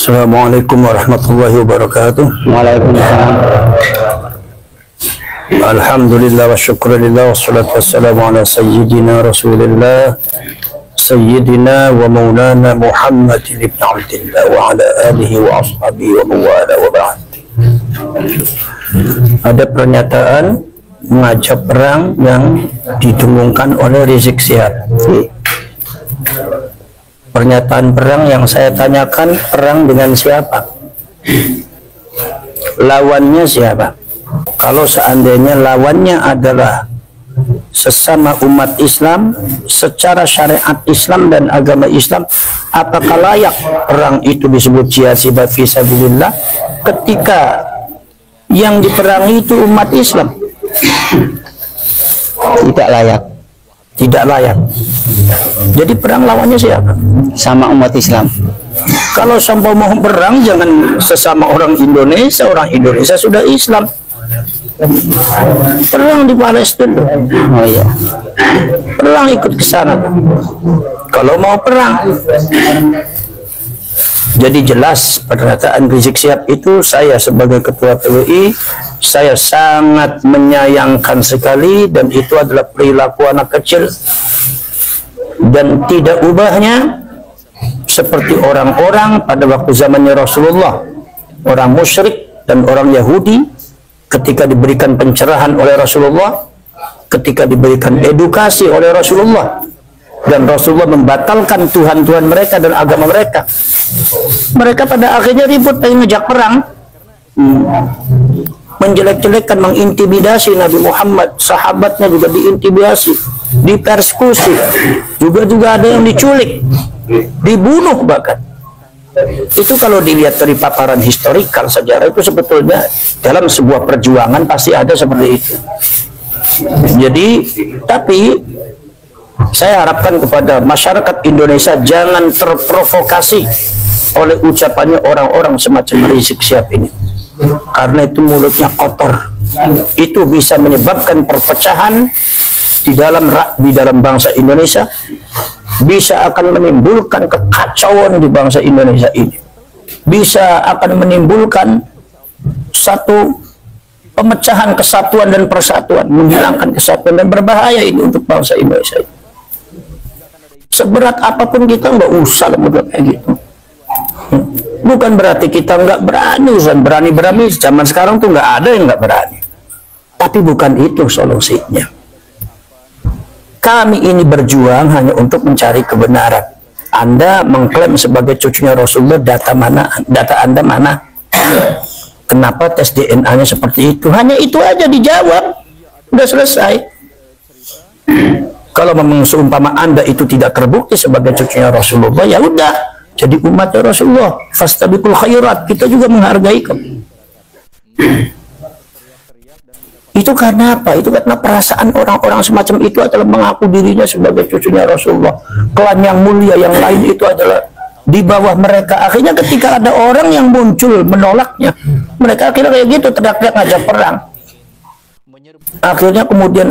Assalamualaikum warahmatullahi wabarakatuh. Waalaikumsalam. Alhamdulillah wa syukurillah wassalatu wassalamu ala sayyidina rasulillah sayyidina wa maulana Muhammad ibn Abdillah wa ala alihi wa ashabihi wa mawala wa ba'd. Ada pernyataan mengajak perang yang didengungkan oleh Rizik Syihab. Pernyataan perang yang saya tanyakan, perang dengan siapa? Lawannya siapa? Kalau seandainya lawannya adalah sesama umat Islam secara syariat Islam dan agama Islam, apakah layak perang itu disebut jihad fi sabilillah ketika yang diperangi itu umat Islam? Tidak layak. Tidak layak. Jadi perang lawannya siapa? Sama umat Islam. Kalau sampai mau perang jangan sesama orang Indonesia. Orang Indonesia sudah Islam. Perang di Palestina. Oh iya. Perang ikut ke sana. Kalau mau perang. Jadi jelas pernyataan Rizik Syihab itu, saya sebagai ketua PWI, saya sangat menyayangkan sekali, dan itu adalah perilaku anak kecil dan tidak ubahnya seperti orang-orang pada waktu zamannya Rasulullah, orang musyrik dan orang Yahudi, ketika diberikan pencerahan oleh Rasulullah, ketika diberikan edukasi oleh Rasulullah, dan Rasulullah membatalkan Tuhan-Tuhan mereka dan agama mereka, mereka pada akhirnya ribut pengen ngejak perang, menjelek-jelekkan, mengintimidasi Nabi Muhammad, sahabatnya juga diintimidasi, dipersekusi, juga ada yang diculik, dibunuh bahkan. Itu kalau dilihat dari paparan historikal sejarah, itu sebetulnya dalam sebuah perjuangan pasti ada seperti itu. Jadi, tapi saya harapkan kepada masyarakat Indonesia jangan terprovokasi oleh ucapannya orang-orang semacam Rizik Syihab ini, karena itu mulutnya kotor. Itu bisa menyebabkan perpecahan di dalam bangsa Indonesia, bisa akan menimbulkan kekacauan di bangsa Indonesia ini, bisa akan menimbulkan satu pemecahan kesatuan dan persatuan, menghilangkan kesatuan, dan berbahaya ini untuk bangsa Indonesia ini. Seberat apapun kita nggak usah model kayak gitu. Bukan berarti kita nggak berani, berani zaman sekarang tuh nggak ada yang nggak berani. Tapi bukan itu solusinya. Kami ini berjuang hanya untuk mencari kebenaran. Anda mengklaim sebagai cucunya Rasulullah, data Anda mana? Kenapa tes DNA-nya seperti itu? Hanya itu aja dijawab, udah selesai. Kalau memang seumpama Anda itu tidak terbukti sebagai cucunya Rasulullah, ya udah, jadi umatnya Rasulullah, fastabiqul khairat, kita juga menghargai kamu. Itu karena apa? Itu karena perasaan orang-orang semacam itu adalah mengaku dirinya sebagai cucunya Rasulullah. Klan yang mulia yang lain itu adalah di bawah mereka. Akhirnya ketika ada orang yang muncul menolaknya, mereka akhirnya kayak gitu, teriak-teriak ngajak perang. Akhirnya kemudian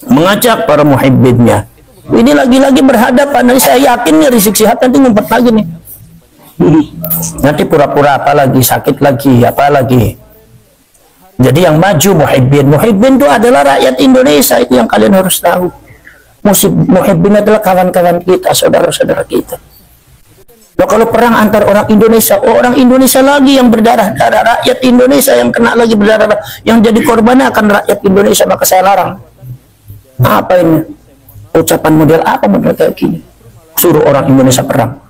mengajak para muhibbinnya. Ini lagi-lagi berhadapan. Nanti saya yakin nih Rizik Syihab nanti ngumpet lagi nih. Nanti pura-pura apa lagi, sakit lagi, apa lagi. Jadi yang maju muhibbin itu adalah rakyat Indonesia, itu yang kalian harus tahu. Muhibbin adalah kawan-kawan kita, saudara-saudara kita. Nah, kalau perang antar orang Indonesia, orang Indonesia lagi yang berdarah-darah, rakyat Indonesia yang kena lagi berdarah, yang jadi korbannya akan rakyat Indonesia, maka saya larang. Apa ini? Ucapan model apa model kayak gini? Suruh orang Indonesia perang.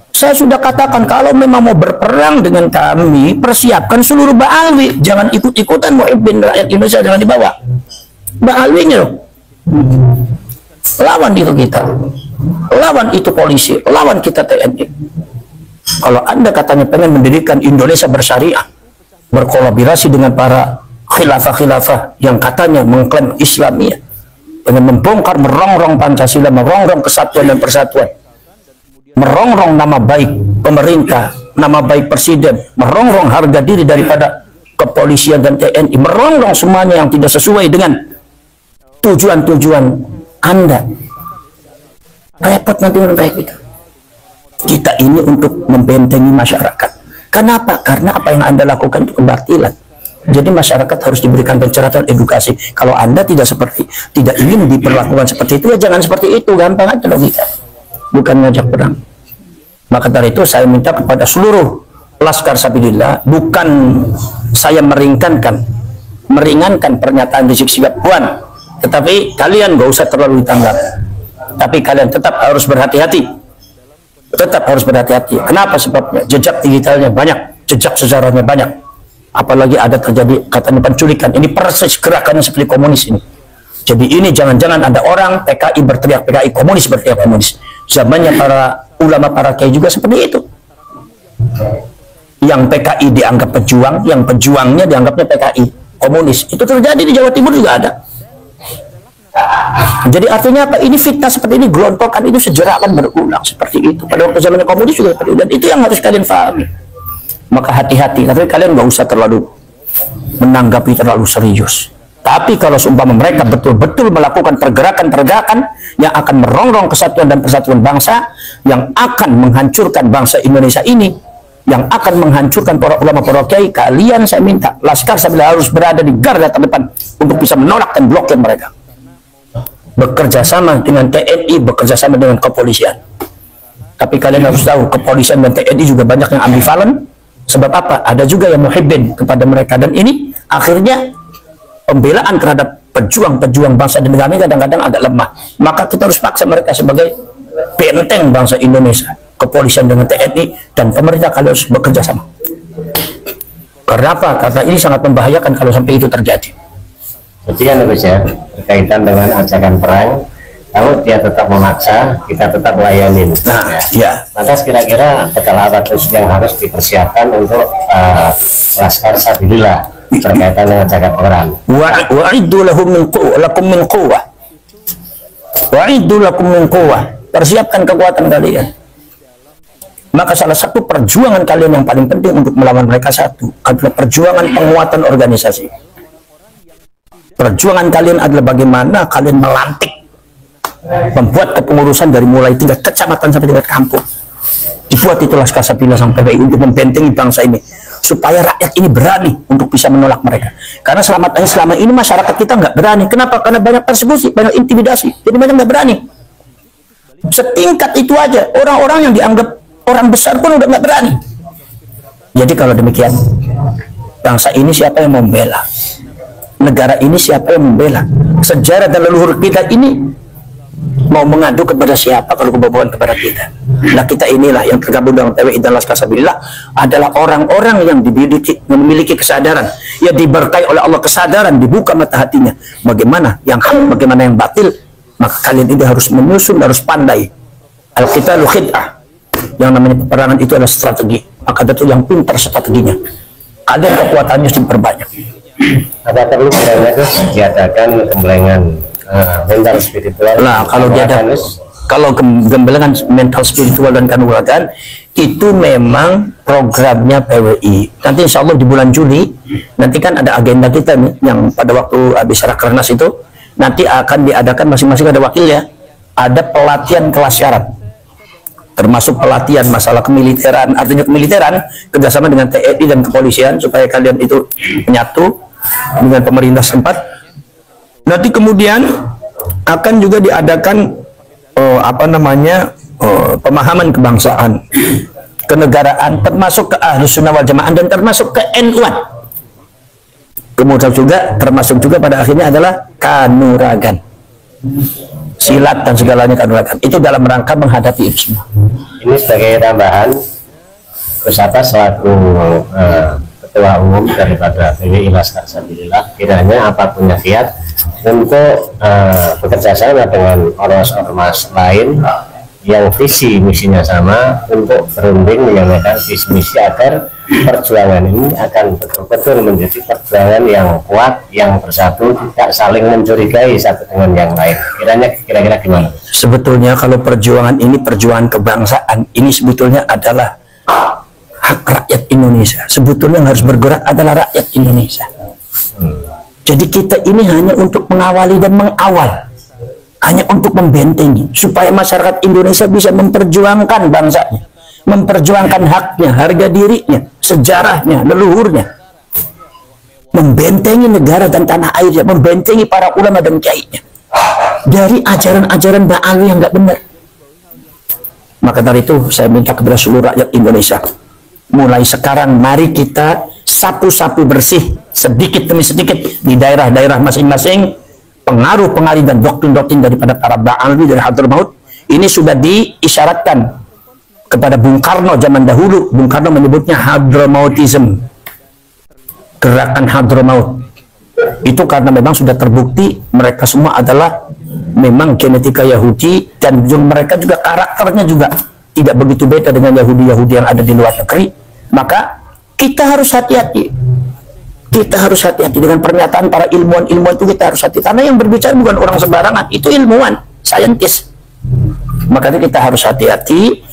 Saya sudah katakan, kalau memang mau berperang dengan kami, persiapkan seluruh Ba'alwi. Jangan ikut-ikutan muhibbin rakyat Indonesia, jangan dibawa. Ba'alwinya loh. Lawan itu kita. Lawan itu polisi. Lawan kita TNI. Kalau Anda katanya pengen mendirikan Indonesia bersyariah, berkolaborasi dengan para khilafah-khilafah yang katanya mengklaim Islamiyah, dengan membongkar, merongrong Pancasila, merongrong kesatuan dan persatuan, merongrong nama baik pemerintah, nama baik presiden, merongrong harga diri daripada kepolisian dan TNI, merongrong semuanya yang tidak sesuai dengan tujuan-tujuan Anda. Repot nanti orang kayak gitu. Kita ini untuk membentengi masyarakat. Kenapa? Karena apa yang Anda lakukan itu kebatilan. Jadi masyarakat harus diberikan pencerahan edukasi. Kalau Anda tidak ingin diperlakukan seperti itu, ya jangan seperti itu. Gampang aja logika. Bukan ngajak perang. Maka dari itu saya minta kepada seluruh Laskar Sabilillah, bukan saya meringankan pernyataan Rizik Syihab Puan, tetapi kalian gak usah terlalu ditanggap. Tapi kalian tetap harus berhati-hati. Kenapa sebabnya? Jejak digitalnya banyak, jejak sejarahnya banyak. Apalagi ada terjadi katanya penculikan. Ini persis gerakannya seperti komunis ini. Jadi ini jangan-jangan ada orang PKI berteriak PKI, komunis berteriak komunis. Zamannya para ulama, para kiai juga seperti itu. Yang PKI dianggap pejuang, yang pejuangnya dianggapnya PKI komunis. Itu terjadi di Jawa Timur juga ada. Jadi artinya apa? Ini fitnah seperti ini, gelontokan itu sejarah akan berulang seperti itu. Pada waktu zaman komunis juga seperti itu. Dan itu yang harus kalian pahami. Maka hati-hati. Tapi kalian nggak usah terlalu menanggapi terlalu serius. Tapi kalau seumpama mereka betul-betul melakukan pergerakan-pergerakan yang akan merongrong kesatuan dan persatuan bangsa, yang akan menghancurkan bangsa Indonesia ini, yang akan menghancurkan para ulama, para kiai, kalian saya minta Laskar Sabilillah harus berada di garda terdepan untuk bisa menolak dan blokir mereka. Bekerja sama dengan TNI, bekerja sama dengan kepolisian. Tapi kalian harus tahu, kepolisian dan TNI juga banyak yang ambivalen. Sebab apa? Ada juga yang muhibbin kepada mereka. Dan ini akhirnya pembelaan terhadap pejuang-pejuang bangsa dan negara ini kadang-kadang agak lemah. Maka kita harus paksa mereka sebagai benteng bangsa Indonesia. Kepolisian dengan TNI dan pemerintah kalian harus bekerja sama. Karena apa? Karena ini sangat membahayakan kalau sampai itu terjadi. Kemudian ya, berkaitan dengan ajakan perang, kalau dia tetap memaksa, kita tetap layanin. Nah, ya. Lantas kira-kira bekal apa terus yang harus dipersiapkan untuk Laskar Sabilillah berkaitan dengan ajakan perang? Wa'iddu lahum min quwwah. Persiapkan kekuatan kalian. Maka salah satu perjuangan kalian yang paling penting untuk melawan mereka satu adalah perjuangan penguatan organisasi. Perjuangan kalian adalah bagaimana kalian melantik, membuat kepengurusan dari mulai tingkat kecamatan sampai tingkat kampung. Dibuat itu Laskar Sabilillah sampai PKI untuk membentengi bangsa ini, supaya rakyat ini berani untuk bisa menolak mereka. Karena selama ini masyarakat kita nggak berani. Kenapa? Karena banyak persekusi, banyak intimidasi. Jadi banyak nggak berani. Setingkat itu aja, orang-orang yang dianggap orang besar pun udah nggak berani. Jadi kalau demikian, bangsa ini siapa yang membela? Negara ini siapa yang membela? Sejarah dan leluhur kita ini mau mengadu kepada siapa kalau kebobohan kepada kita? Nah, kita inilah yang tergabung dalam TWI dan Laskar Sabilillah adalah orang-orang yang memiliki kesadaran, ya diberkahi oleh Allah kesadaran, dibuka mata hatinya. Bagaimana yang hak, bagaimana yang batil? Maka kalian ini harus menyusun, harus pandai. Al-qitalu khid'ah. Yang namanya peperangan itu adalah strategi. Maka itu yang pintar strateginya. Kalian kekuatannya harus diperbanyak. Apa perlu diadakan gemblengan mental spiritual? Nah, kalau gemblengan mental spiritual dan kanuragan itu memang programnya PWI. Nanti insya Allah di bulan Juli nanti kan ada agenda kita nih yang pada waktu habis Rakernas itu nanti akan diadakan masing-masing ada wakilnya. Ada pelatihan kelas syarat, termasuk pelatihan masalah kemiliteran, artinya kemiliteran kerjasama dengan TNI dan kepolisian supaya kalian itu menyatu dengan pemerintah setempat. Nanti kemudian akan juga diadakan pemahaman kebangsaan, kenegaraan, termasuk ke Ahlus Sunnah wal Jamaah dan termasuk ke NU-an. Kemudian juga termasuk juga pada akhirnya adalah kanuragan, silat dan segalanya kanuragan. Itu dalam rangka menghadapi itu semua. Ini sebagai tambahan, Gus Atta selaku Ketua Umum daripada PWI Laskar Sabilillah, kiranya apapun kiat untuk bekerja sama dengan ormas-ormas lain yang visi misinya sama untuk berunding menyampaikan visi misi agar perjuangan ini akan betul-betul menjadi perjuangan yang kuat, yang bersatu, tidak saling mencurigai satu dengan yang lain. Kira-kira gimana? Sebetulnya kalau perjuangan ini perjuangan kebangsaan, ini sebetulnya adalah hak rakyat Indonesia. Sebetulnya yang harus bergerak adalah rakyat Indonesia. Jadi kita ini hanya untuk mengawali dan mengawal. hanya untuk membentengi supaya masyarakat Indonesia bisa memperjuangkan bangsanya, memperjuangkan haknya, harga dirinya, sejarahnya, leluhurnya, membentengi negara dan tanah airnya, membentengi para ulama dan kiainya dari ajaran-ajaran Ba'ali yang nggak benar. Maka dari itu saya minta kepada seluruh rakyat Indonesia, mulai sekarang mari kita sapu-sapu bersih sedikit demi sedikit di daerah-daerah masing-masing pengaruh-pengaruh dan doktrin-doktrin daripada para Ba'ali dari Hadramaut. Ini sudah diisyaratkan kepada Bung Karno zaman dahulu. Bung Karno menyebutnya Hadramautism, gerakan Hadramaut. Itu karena memang sudah terbukti mereka semua adalah memang genetika Yahudi, dan mereka juga karakternya juga tidak begitu beda dengan Yahudi-Yahudi yang ada di luar negeri. Maka kita harus hati-hati. Kita harus hati-hati dengan pernyataan para ilmuwan-ilmuwan itu. Kita harus hati, karena yang berbicara bukan orang sembarangan, itu ilmuwan, saintis. Makanya kita harus hati-hati,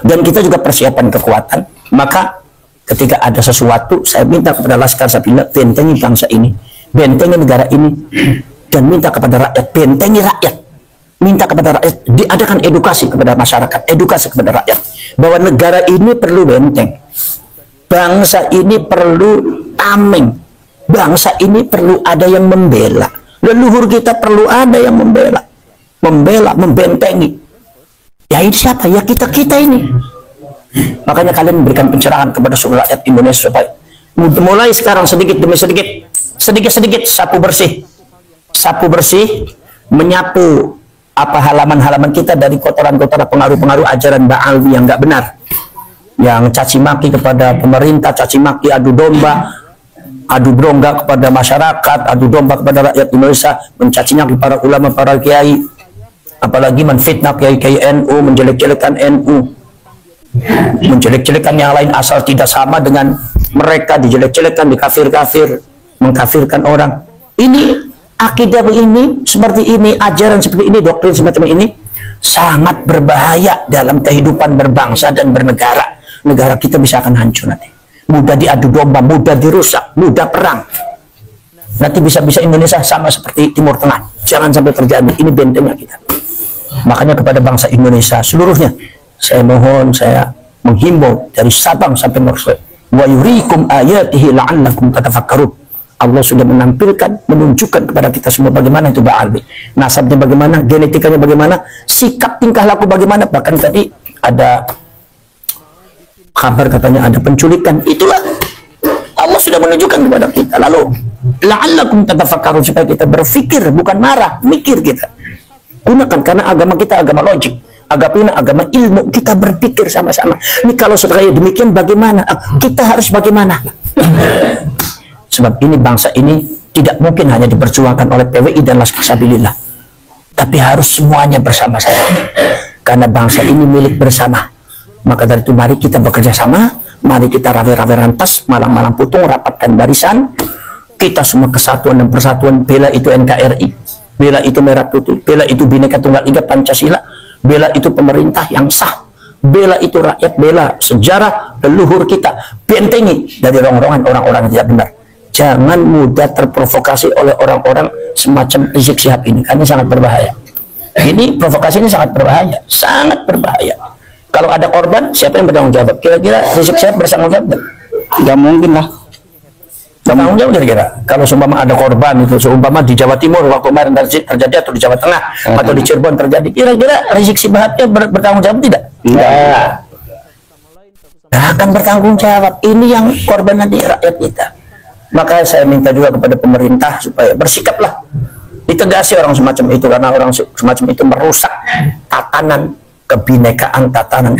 dan kita juga persiapan kekuatan. Maka ketika ada sesuatu, saya minta kepada Laskar Sabila, bentengi bangsa ini, bentengi negara ini, dan minta kepada rakyat, bentengi rakyat. Minta kepada rakyat, diadakan edukasi kepada masyarakat, edukasi kepada rakyat, bahwa negara ini perlu benteng, bangsa ini perlu tameng, bangsa ini perlu ada yang membela, leluhur kita perlu ada yang membela, membentengi. Ya ini siapa? Ya kita ini. Makanya kalian memberikan pencerahan kepada seluruh rakyat Indonesia supaya mulai sekarang sedikit demi sedikit sapu bersih, menyapu apa halaman-halaman kita dari kotoran-kotoran pengaruh-pengaruh ajaran Ba'ali yang nggak benar, yang caci maki kepada pemerintah, caci maki, adu domba, adu bronga kepada masyarakat, adu domba kepada rakyat Indonesia, mencaci maki para ulama, para kiai, apalagi menfitnah kiai-kiai NU, menjelek-jelekan NU, menjelek-jelekan yang lain asal tidak sama dengan mereka, dijelek-jelekan, dikafir-kafir, mengkafirkan orang. Ini akidah ini, seperti ini, ajaran seperti ini, doktrin semacam ini sangat berbahaya dalam kehidupan berbangsa dan bernegara. Negara kita bisa akan hancur nanti. Mudah diadu domba, mudah dirusak, mudah perang. Nanti bisa-bisa Indonesia sama seperti Timur Tengah. Jangan sampai terjadi. Ini bentengnya kita. Makanya kepada bangsa Indonesia seluruhnya, saya mohon, saya menghimbau dari Sabang sampai Merauke, wa yuriikum ayatihi la'allakum tatafakkarun. Allah sudah menampilkan, menunjukkan kepada kita semua bagaimana itu Ba'ali, nasabnya bagaimana, genetikanya bagaimana, sikap tingkah laku bagaimana. Bahkan tadi ada kabar katanya ada penculikan. Itulah Allah sudah menunjukkan kepada kita. Lalu la'allakum tatafakkarun, supaya kita berpikir, bukan marah, mikir kita. Gunakan, karena agama kita agama logik, agama ilmu. Kita berpikir sama-sama. Ini kalau seperti demikian bagaimana? Kita harus bagaimana? Sebab ini bangsa ini tidak mungkin hanya diperjuangkan oleh PWI dan Laskar Sabilillah, tapi harus semuanya bersama-sama, karena bangsa ini milik bersama. Maka dari itu mari kita bekerja sama, mari kita rawe-rawe rantas, malam-malam putung, rapatkan barisan, kita semua kesatuan dan persatuan, bela itu NKRI, bela itu merah putih, bela itu Bhinneka Tunggal Ika Pancasila, bela itu pemerintah yang sah, bela itu rakyat, bela sejarah leluhur kita, bentengi dari rongrongan orang-orang yang tidak benar. Jangan mudah terprovokasi oleh orang-orang semacam Rizik Syihab ini, karena sangat berbahaya. Ini provokasi ini sangat berbahaya, sangat berbahaya. Kalau ada korban, siapa yang bertanggung jawab? Kira-kira Rizik Syihab bertanggung jawab? Nggak mungkin lah. Bertanggung jawab kira-kira. Kalau seumpama ada korban itu, seumpama di Jawa Timur waktu kemarin terjadi, atau di Jawa Tengah, atau di Cirebon terjadi, kira-kira Rizik Syihab bertanggung jawab tidak? Tidak. Nggak akan bertanggung jawab. Ini yang korban nanti rakyat kita. Maka saya minta juga kepada pemerintah supaya bersikaplah, ditegasi orang semacam itu, karena orang semacam itu merusak tatanan kebinekaan, tatanan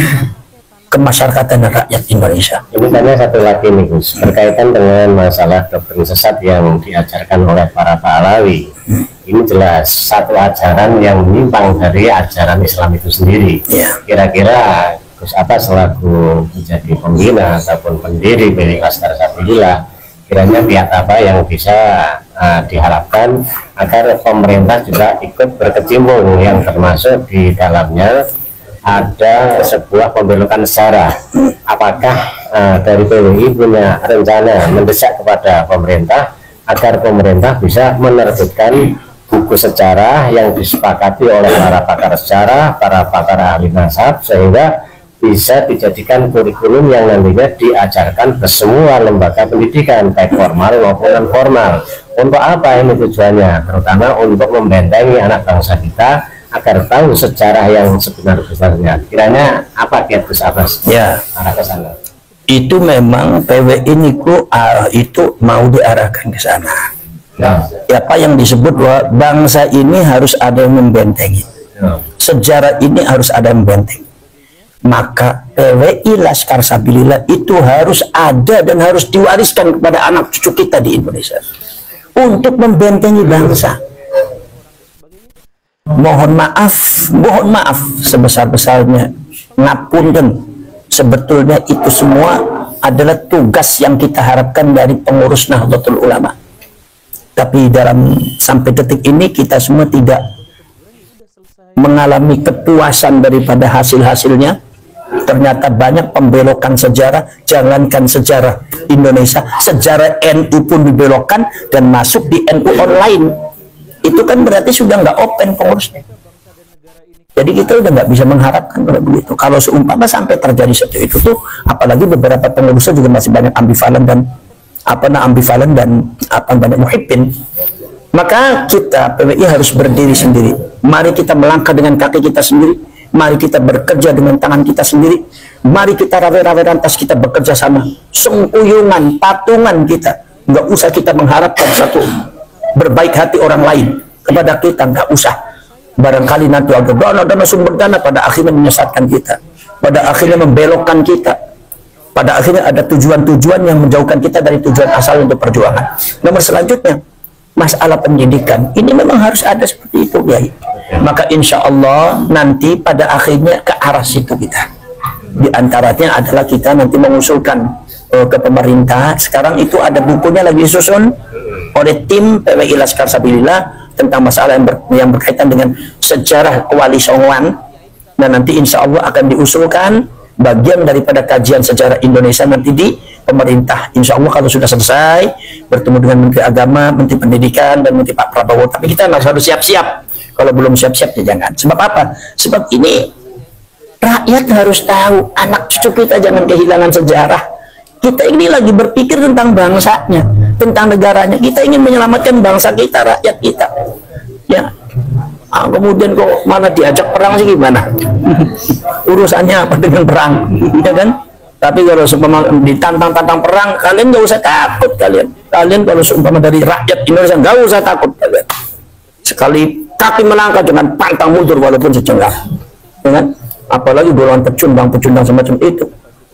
kemasyarakatan rakyat Indonesia. Ini tanya satu lagi nih Gus, berkaitan dengan masalah doktrin sesat yang diajarkan oleh para Pahlawi. Ini jelas satu ajaran yang menyimpang dari ajaran Islam itu sendiri. Kira-kira Gus Atas selaku menjadi pembina ataupun pendiri milik Laskar Sabilillah, kiranya pihak apa yang bisa diharapkan agar pemerintah juga ikut berkecimpung, yang termasuk di dalamnya ada sebuah pembelokan sejarah. Apakah dari PWI punya rencana mendesak kepada pemerintah agar pemerintah bisa menerbitkan buku sejarah yang disepakati oleh para pakar sejarah, para pakar ahli nasab, sehingga bisa dijadikan kurikulum yang nantinya diajarkan ke semua lembaga pendidikan, baik formal maupun non formal. Untuk apa ini tujuannya? Terutama untuk membentengi anak bangsa kita agar tahu sejarah yang sebenar-benarnya. Kiranya apa Kiai Gus Abbas? Ya, arah ke sana. Itu memang PWI niku itu mau diarahkan ke sana. Ya. Apa yang disebut bahwa bangsa ini harus ada yang membentengi. Ya. Sejarah ini harus ada yang membentengi. Maka PWI Laskar Sabilillah itu harus ada dan harus diwariskan kepada anak cucu kita di Indonesia untuk membentengi bangsa. Mohon maaf sebesar-besarnya, ngapunten, sebetulnya itu semua adalah tugas yang kita harapkan dari pengurus Nahdlatul Ulama. Tapi sampai detik ini kita semua tidak mengalami kepuasan daripada hasil-hasilnya. Ternyata banyak pembelokan sejarah, jangankan sejarah Indonesia, sejarah NU pun dibelokkan dan masuk di NU online. Itu kan berarti sudah nggak open pengurusnya. Jadi kita udah nggak bisa mengharapkan kalau begitu. Kalau seumpama sampai terjadi seperti itu tuh, apalagi beberapa pengurusnya juga masih banyak ambivalen dan banyak muhibbin. Maka kita PWI harus berdiri sendiri. Mari kita melangkah dengan kaki kita sendiri. Mari kita bekerja dengan tangan kita sendiri. Mari kita rawe-rawe rantas kita bekerja sama. Sengkuyungan, patungan kita. Nggak usah kita mengharapkan satu berbaik hati orang lain kepada kita, nggak usah. Barangkali nanti ada dana sumber dana pada akhirnya menyesatkan kita, pada akhirnya membelokkan kita, pada akhirnya ada tujuan-tujuan yang menjauhkan kita dari tujuan asal untuk perjuangan. Nomor selanjutnya, masalah pendidikan ini memang harus ada seperti itu, ya. Maka insya Allah nanti pada akhirnya ke arah situ kita. Di antaranya adalah kita nanti mengusulkan ke pemerintah. Sekarang itu ada bukunya lagi disusun oleh tim PWI Laskar Sabilillah tentang masalah yang berkaitan dengan sejarah Wali Songoan. Dan nanti insya Allah akan diusulkan bagian daripada kajian sejarah Indonesia nanti di pemerintah. Insya Allah kalau sudah selesai bertemu dengan Menteri Agama, Menteri Pendidikan, dan Menteri Pak Prabowo. Tapi kita harus siap-siap. Kalau belum siap-siap ya jangan. Sebab apa? Sebab ini rakyat harus tahu, anak cucu kita jangan kehilangan sejarah. Kita ini lagi berpikir tentang bangsanya, tentang negaranya. Kita ingin menyelamatkan bangsa kita, rakyat kita. Ya. Kemudian kok mana diajak perang sih gimana? Urusannya apa dengan perang? Ya kan? Tapi kalau seumpama ditantang-tantang perang, kalian nggak usah takut kalian. Kalian kalau seumpama dari rakyat Indonesia nggak usah takut kalian. Sekali kaki melangkah dengan pantang mundur walaupun sejengkal. Ya kan? Apalagi golongan pecundang semacam itu.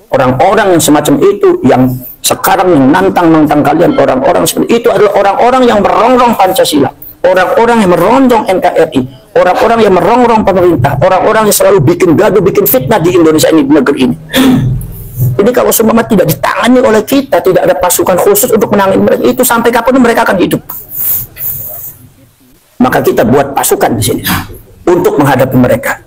Orang-orang yang semacam itu yang sekarang yang nantang kalian, orang-orang seperti itu adalah orang-orang yang merongrong Pancasila, orang-orang yang merongrong NKRI, orang-orang yang merongrong pemerintah, orang-orang yang selalu bikin gaduh, bikin fitnah di Indonesia ini, di negeri ini. Jadi kalau semua tidak ditangani oleh kita, tidak ada pasukan khusus untuk menangani mereka, itu sampai kapan mereka akan hidup? Maka kita buat pasukan di sini untuk menghadapi mereka.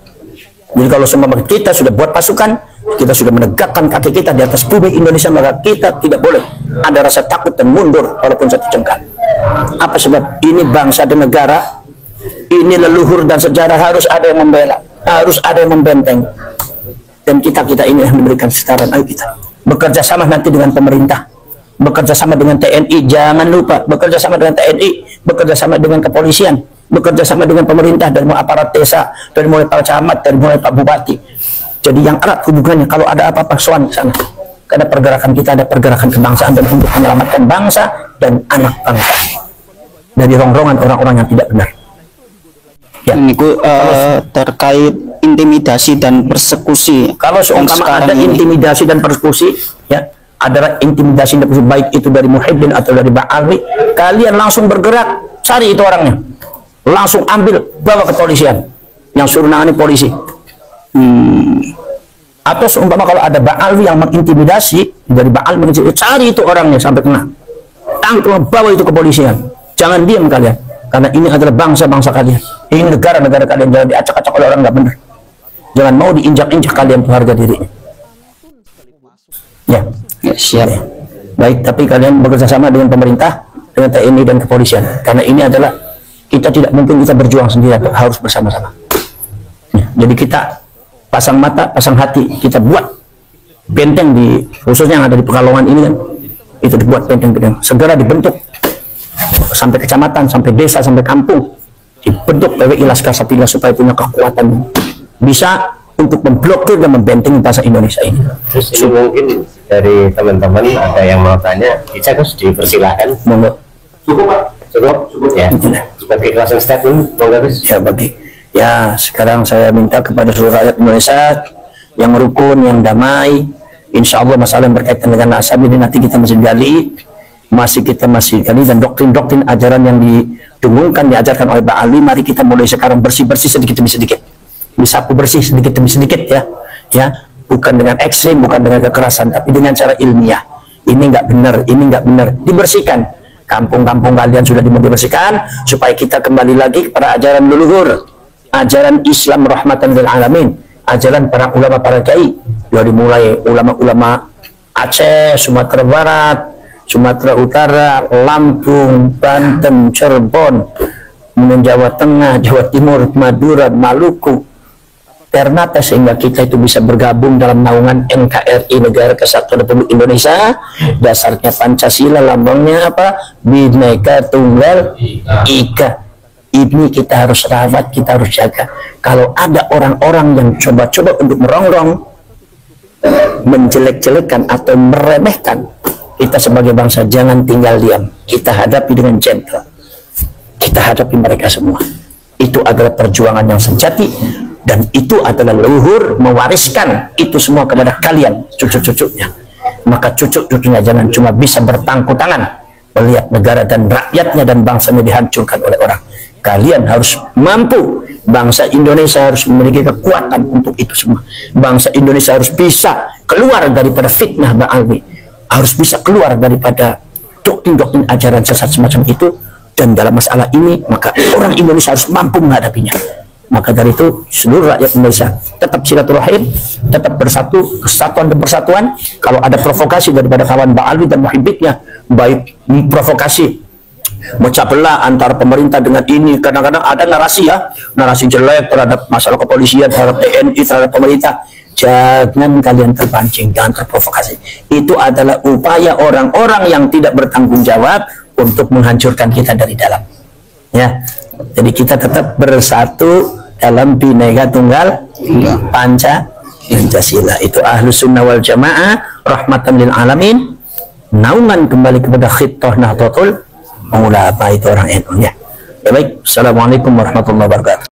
Jadi kalau semua kita sudah buat pasukan, kita sudah menegakkan kaki kita di atas bumi Indonesia, maka kita tidak boleh ada rasa takut dan mundur walaupun satu jengkal. Apa sebab? Ini bangsa dan negara, ini leluhur dan sejarah, harus ada yang membela, harus ada yang membenteng. Dan kita ini yang memberikan setaran. Ayo kita bekerja sama nanti dengan pemerintah, bekerja sama dengan TNI, jangan lupa bekerja sama dengan TNI, bekerja sama dengan kepolisian, bekerja sama dengan pemerintah, dari mulai aparat desa, dari mulai Pak Camat, dari mulai Pak Bupati. Jadi yang erat hubungannya, kalau ada apa-apa soal ke sana. Karena pergerakan kita ada pergerakan kebangsaan dan untuk menyelamatkan bangsa dan anak bangsa dari rongrongan orang-orang yang tidak benar. Ya. Ini terkait intimidasi dan persekusi. Kalau seumpama ada intimidasi dan persekusi, ya, adalah intimidasi dan persekusi, baik itu dari muhibbin atau dari ba'ali, kalian langsung bergerak, cari itu orangnya, langsung ambil, bawa ke polisian, yang suruh nangani polisi. Atau seumpama kalau ada ba'alwi yang mengintimidasi, dari ba'al mengintimidasi, cari itu orangnya sampai kena, tangkap, bawa itu ke polisian. Jangan diam kalian, karena ini adalah bangsa-bangsa kalian, ini negara-negara kalian. Jangan diacak-acak oleh orang nggak benar, jangan mau diinjak-injak kalian tuh harga diri. Ya, siap. Ya. Baik, tapi kalian bekerja sama dengan pemerintah, dengan TNI dan kepolisian, karena ini adalah kita tidak mungkin kita berjuang sendiri, harus bersama-sama. Jadi kita pasang mata, pasang hati, kita buat benteng di khususnya yang ada di Pekalongan ini kan, itu dibuat benteng-benteng, segera dibentuk sampai kecamatan, sampai desa, sampai kampung, dibentuk PWI Laskar Sapila supaya punya kekuatan bisa untuk memblokir dan membentengi bahasa Indonesia ini. Terus ini mungkin dari teman-teman ada yang mau tanya, bisa Gus dipersilahkan. Monggo. Cukup Pak? Cukup ya. Sebagai closing statement, monggo Gus. Ya bagi. Ya sekarang saya minta kepada seluruh rakyat Indonesia yang rukun, yang damai. Insya Allah masalah yang berkaitan dengan nasab ini nanti kita masih gali, dan doktrin-doktrin ajaran yang didengungkan, diajarkan oleh Pak Ali, mari kita mulai sekarang bersih-bersih sedikit demi sedikit, disapu bersih sedikit demi sedikit ya, bukan dengan ekstrim, bukan dengan kekerasan, tapi dengan cara ilmiah. Ini nggak benar, ini nggak benar, dibersihkan. Kampung-kampung kalian sudah dibersihkan supaya kita kembali lagi kepada ajaran leluhur, ajaran Islam rahmatan lil alamin, ajaran para ulama, para kiai, dari mulai ulama-ulama Aceh, Sumatera Barat, Sumatera Utara, Lampung, Banten, Cirebon, kemudian Jawa Tengah, Jawa Timur, Madura, Maluku, Ternate, sehingga kita itu bisa bergabung dalam naungan NKRI, Negara Kesatuan Republik Indonesia. Dasarnya Pancasila, lambangnya apa? Bhinneka Tunggal Ika. Ini kita harus rawat, kita harus jaga. Kalau ada orang-orang yang coba-coba untuk merongrong, menjelek-jelekan atau meremehkan, kita sebagai bangsa jangan tinggal diam. Kita hadapi dengan gentle. Kita hadapi mereka semua. Itu adalah perjuangan yang sejati, dan itu adalah leluhur mewariskan itu semua kepada kalian, cucu-cucunya. Maka cucu-cucunya jangan cuma bisa bertangku tangan melihat negara dan rakyatnya dan bangsanya dihancurkan oleh orang. Kalian harus mampu. Bangsa Indonesia harus memiliki kekuatan untuk itu semua. Bangsa Indonesia harus bisa keluar daripada fitnah Ba'alwi, harus bisa keluar daripada doktrin-doktrin ajaran sesat semacam itu. Dan dalam masalah ini maka orang Indonesia harus mampu menghadapinya. Maka dari itu seluruh rakyat Indonesia tetap silaturahim, tetap bersatu, kesatuan dan persatuan. Kalau ada provokasi daripada kawan Ba'alwi dan muhibbiknya, baik provokasi memecah belah antara pemerintah dengan ini, kadang-kadang ada narasi narasi jelek terhadap masalah kepolisian, terhadap TNI, terhadap pemerintah. Jangan kalian terpancing, jangan terprovokasi. Itu adalah upaya orang-orang yang tidak bertanggung jawab untuk menghancurkan kita dari dalam. Ya, jadi kita tetap bersatu dalam Bhinneka Tunggal Pancasila. Itu Ahlus Sunnah wal Jamaah rahmatan lil alamin. Naungan kembali kepada Khittah Nahdlatul Ulama, itu orang NU ya. Ya baik, assalamualaikum warahmatullahi wabarakatuh.